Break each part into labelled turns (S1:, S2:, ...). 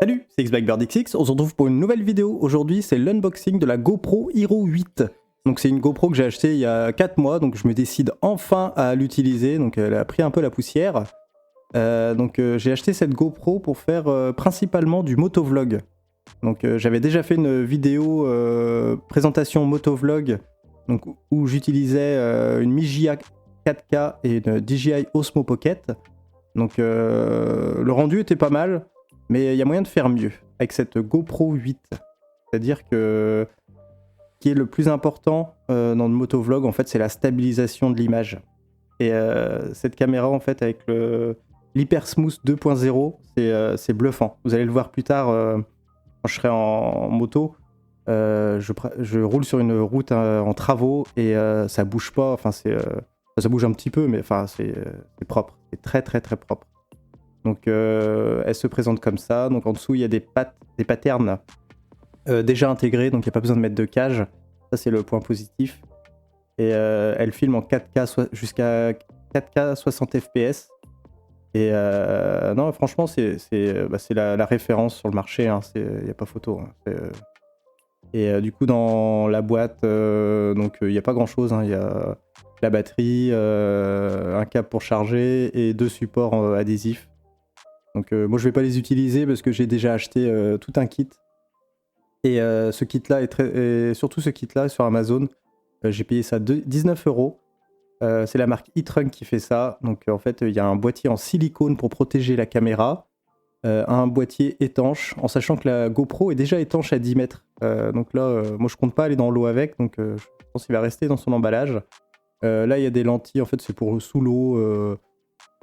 S1: Salut, c'est XBlackBirdXX, on se retrouve pour une nouvelle vidéo. Aujourd'hui, c'est l'unboxing de la GoPro Hero 8. Donc c'est une GoPro que j'ai achetée il y a 4 mois, donc je me décide enfin à l'utiliser. Donc elle a pris un peu la poussière. J'ai acheté cette GoPro pour faire principalement du motovlog. Donc j'avais déjà fait une vidéo présentation motovlog donc, où j'utilisais une Mijia 4K et une DJI Osmo Pocket. Donc le rendu était pas mal. Mais il y a moyen de faire mieux avec cette GoPro 8. C'est-à-dire que ce qui est le plus important dans le motovlog, en fait, c'est la stabilisation de l'image. Et cette caméra, en fait, avec l'Hypersmooth 2.0, c'est bluffant. Vous allez le voir plus tard quand je serai en moto. Je roule sur une route en travaux et ça bouge pas. Enfin, ça bouge un petit peu, mais enfin, c'est propre. C'est très, très, très propre. Donc elle se présente comme ça. Donc en dessous il y a des patterns déjà intégrés, donc il n'y a pas besoin de mettre de cage. Ça c'est le point positif. Et elle filme en 4K jusqu'à 4K 60 fps. Et non franchement c'est la référence sur le marché, il n'y a pas photo. Et du coup dans la boîte, il n'y a pas grand chose. Il y a la batterie, un câble pour charger et 2 supports adhésifs. Donc moi je vais pas les utiliser parce que j'ai déjà acheté tout un kit. Et ce kit là surtout ce kit là sur Amazon, j'ai payé ça 19€. C'est la marque eTrunk qui fait ça. Donc en fait il y a un boîtier en silicone pour protéger la caméra, un boîtier étanche, en sachant que la GoPro est déjà étanche à 10 mètres. Donc là moi je compte pas aller dans l'eau avec, donc je pense qu'il va rester dans son emballage. Là il y a des lentilles, en fait c'est pour sous l'eau.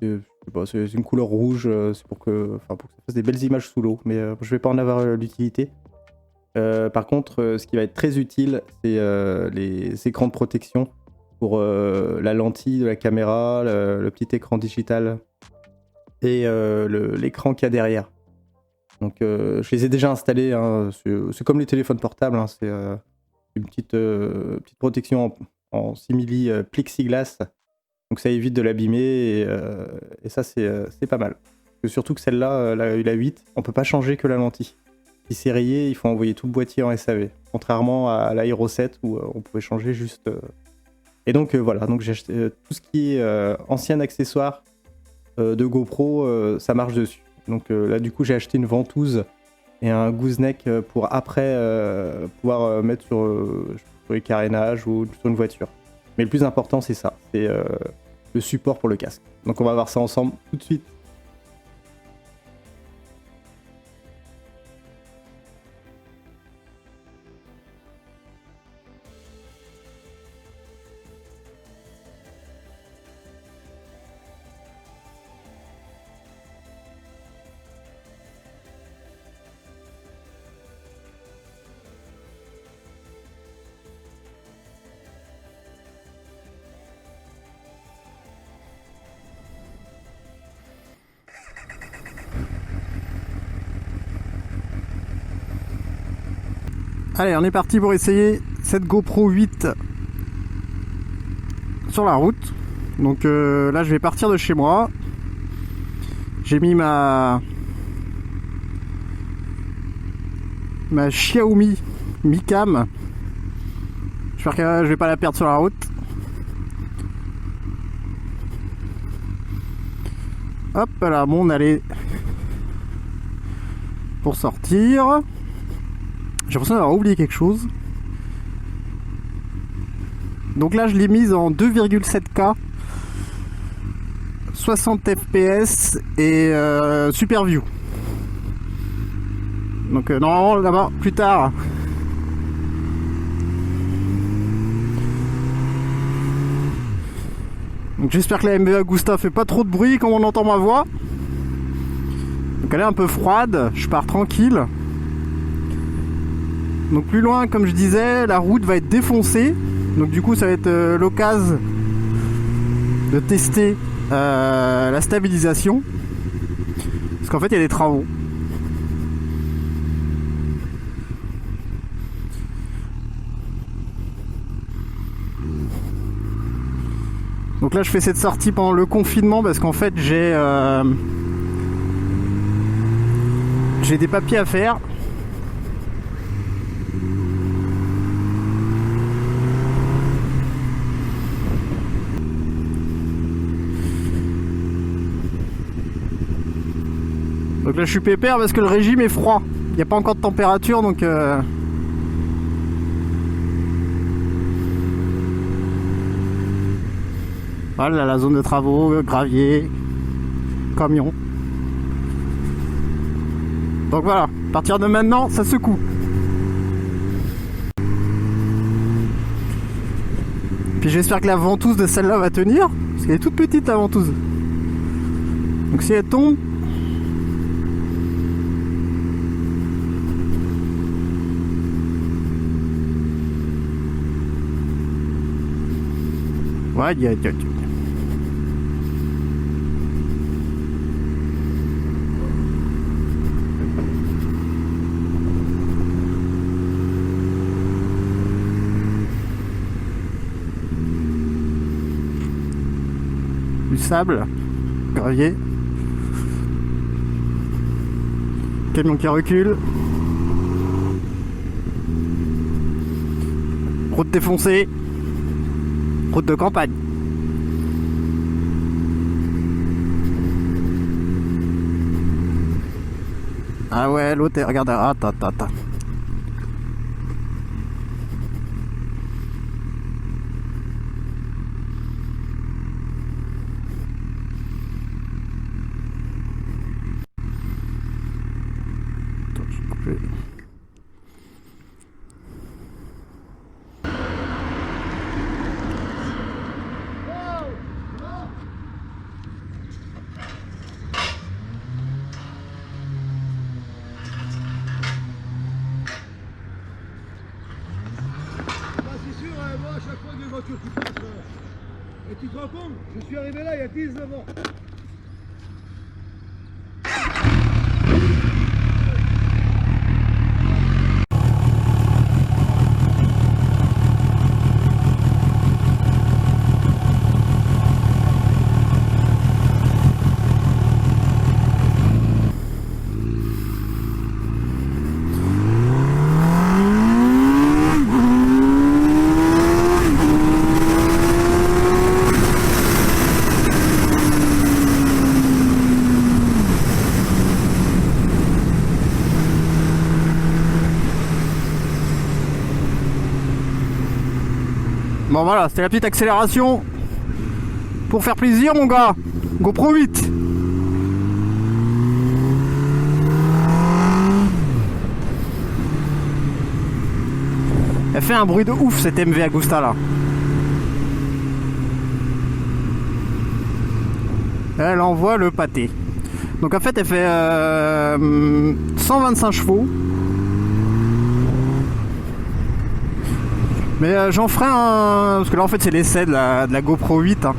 S1: C'est une couleur rouge, c'est pour que ça fasse des belles images sous l'eau, mais je vais pas en avoir l'utilité. Par contre, ce qui va être très utile, c'est les écrans de protection pour la lentille de la caméra, le petit écran digital et l'écran qu'il y a derrière. Donc je les ai déjà installés, c'est comme les téléphones portables, c'est une petite protection en simili plexiglas. Donc ça évite de l'abîmer et ça c'est pas mal. Surtout que celle-là, la 8, on peut pas changer que la lentille. Si c'est rayé, il faut envoyer tout le boîtier en SAV. Contrairement à la Hero 7 où on pouvait changer juste... Et donc voilà, donc j'ai acheté tout ce qui est ancien accessoire de GoPro, ça marche dessus. Donc là du coup j'ai acheté une ventouse et un gooseneck pour après pouvoir mettre sur les carénages ou sur une voiture. Mais le plus important c'est ça, c'est le support pour le casque. Donc on va voir ça ensemble tout de suite. Allez, on est parti pour essayer cette GoPro 8 sur la route. Donc là, je vais partir de chez moi. J'ai mis ma Xiaomi Mi Cam. J'espère que je vais pas la perdre sur la route. Hop là, bon, on allait pour sortir. J'ai l'impression d'avoir oublié quelque chose. Donc là je l'ai mise en 2,7K 60 fps et Super View. Donc normalement là-bas plus tard. Donc j'espère que la MV Agusta fait pas trop de bruit quand on entend ma voix. Donc elle est un peu froide, je pars tranquille. Donc plus loin, comme je disais, la route va être défoncée. Donc du coup ça va être l'occasion de tester la stabilisation. Parce qu'en fait il y a des travaux. Donc là je fais cette sortie pendant le confinement parce qu'en fait j'ai
S2: j'ai des papiers à faire. Donc là je suis pépère parce que le régime est froid. Il n'y a pas encore de température donc voilà la zone de travaux, gravier, camion. Donc voilà, à partir de maintenant ça secoue. Puis j'espère que la ventouse de celle-là va tenir, parce qu'elle est toute petite la ventouse. Donc si elle tombe, ouais, du sable, gravier, camion qui recule, route défoncée, route de campagne. Ah ouais, l'autre, regarde, attends.
S3: Moi, à chaque fois que les voitures qui passent, et tu te rends compte, je suis arrivé là il y a 19 ans.
S2: Bon voilà, c'était la petite accélération pour faire plaisir mon gars. GoPro 8. Elle fait un bruit de ouf cette MV Agusta là. Elle envoie le pâté. Donc en fait elle fait 125 chevaux. Mais j'en ferai un... Parce que là en fait c'est l'essai de la GoPro 8 hein.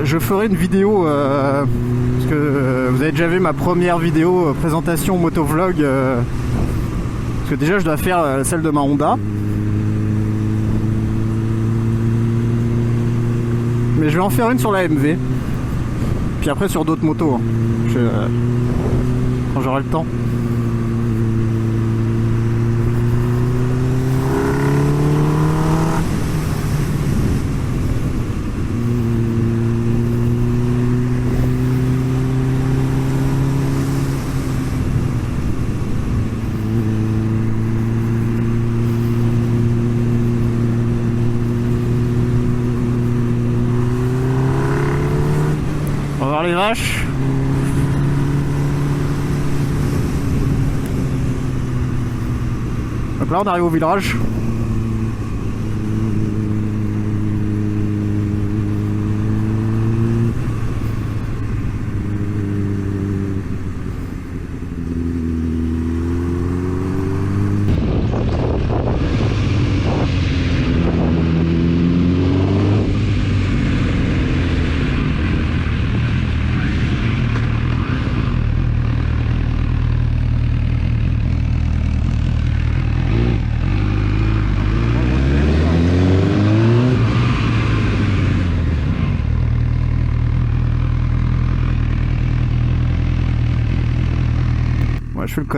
S2: Je ferai une vidéo parce que vous avez déjà vu ma première vidéo présentation motovlog parce que déjà je dois faire celle de ma Honda. Mais je vais en faire une sur la MV. Puis après sur d'autres motos hein. Quand j'aurai le temps. On va voir les vaches. Donc là on arrive au village.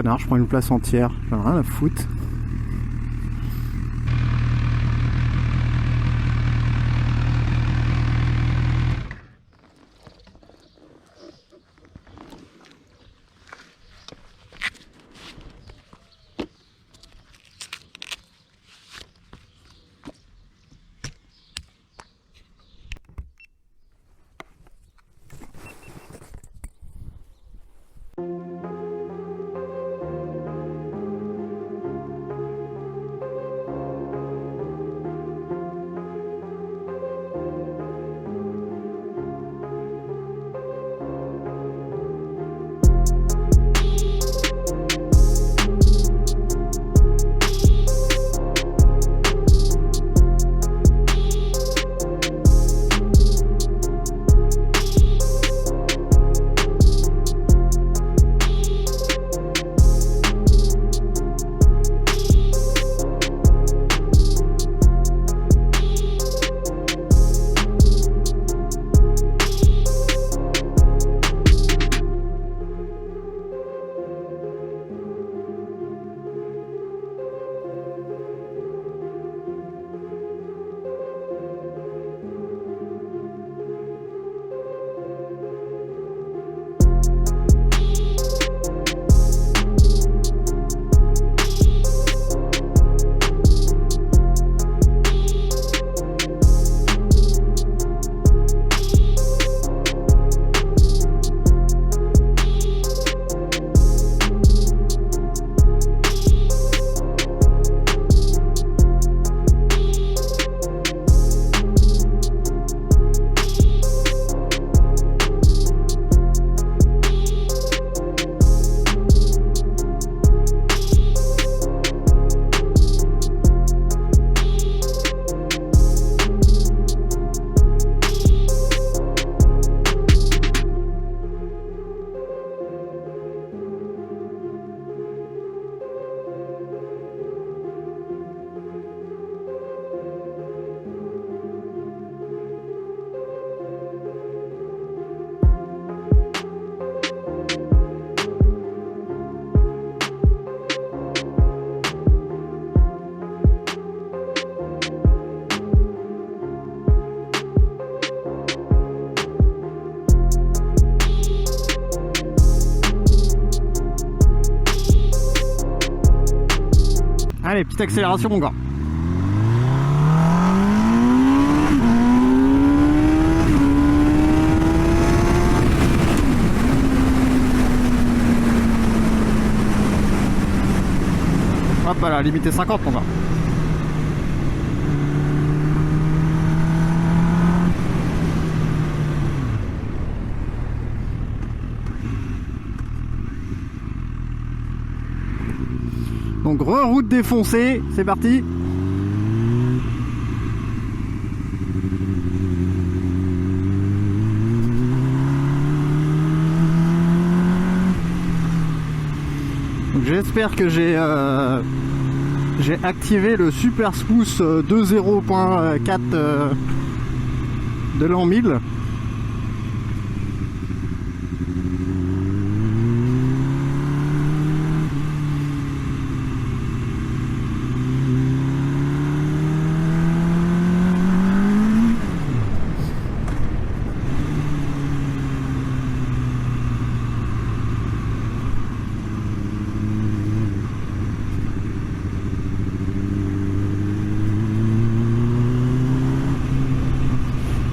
S2: connard, je prends une place entière, j'en ai rien à foutre. Allez, petite accélération mon gars. Hop là, limité 50 mon gars. Donc route défoncée, c'est parti. J'espère que j'ai activé le Super Smooth 2.0.4 de l'an 1000.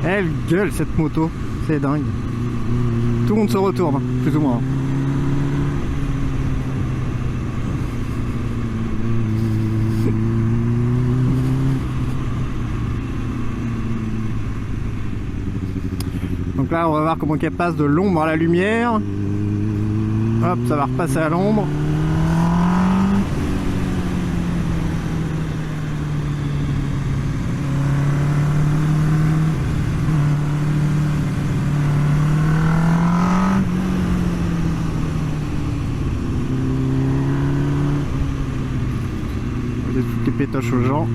S2: Elle gueule cette moto, c'est dingue. Tout le monde se retourne, plus ou moins. Donc là on va voir comment qu'elle passe de l'ombre à la lumière. Hop, ça va repasser à l'ombre. Toutes les pétoches aux gens.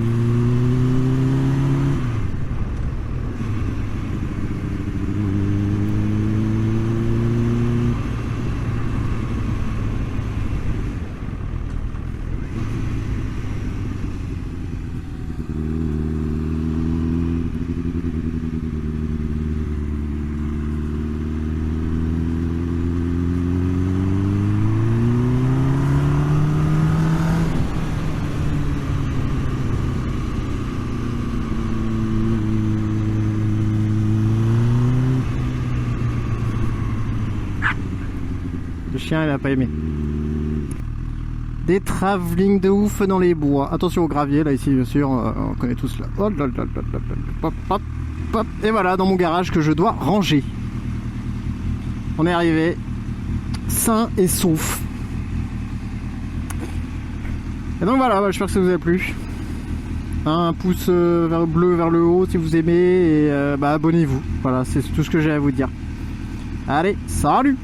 S2: chien, il a pas aimé. Des travelling de ouf dans les bois. Attention au gravier, là, ici, bien sûr. On connaît tous là. Oh, là, là, là, là, là, hop, hop, hop. Et voilà, dans mon garage que je dois ranger. On est arrivé. Sain et sauf. Et donc voilà, j'espère que ça vous a plu. Un pouce bleu vers le haut si vous aimez. Et abonnez-vous. Voilà, c'est tout ce que j'ai à vous dire. Allez, salut!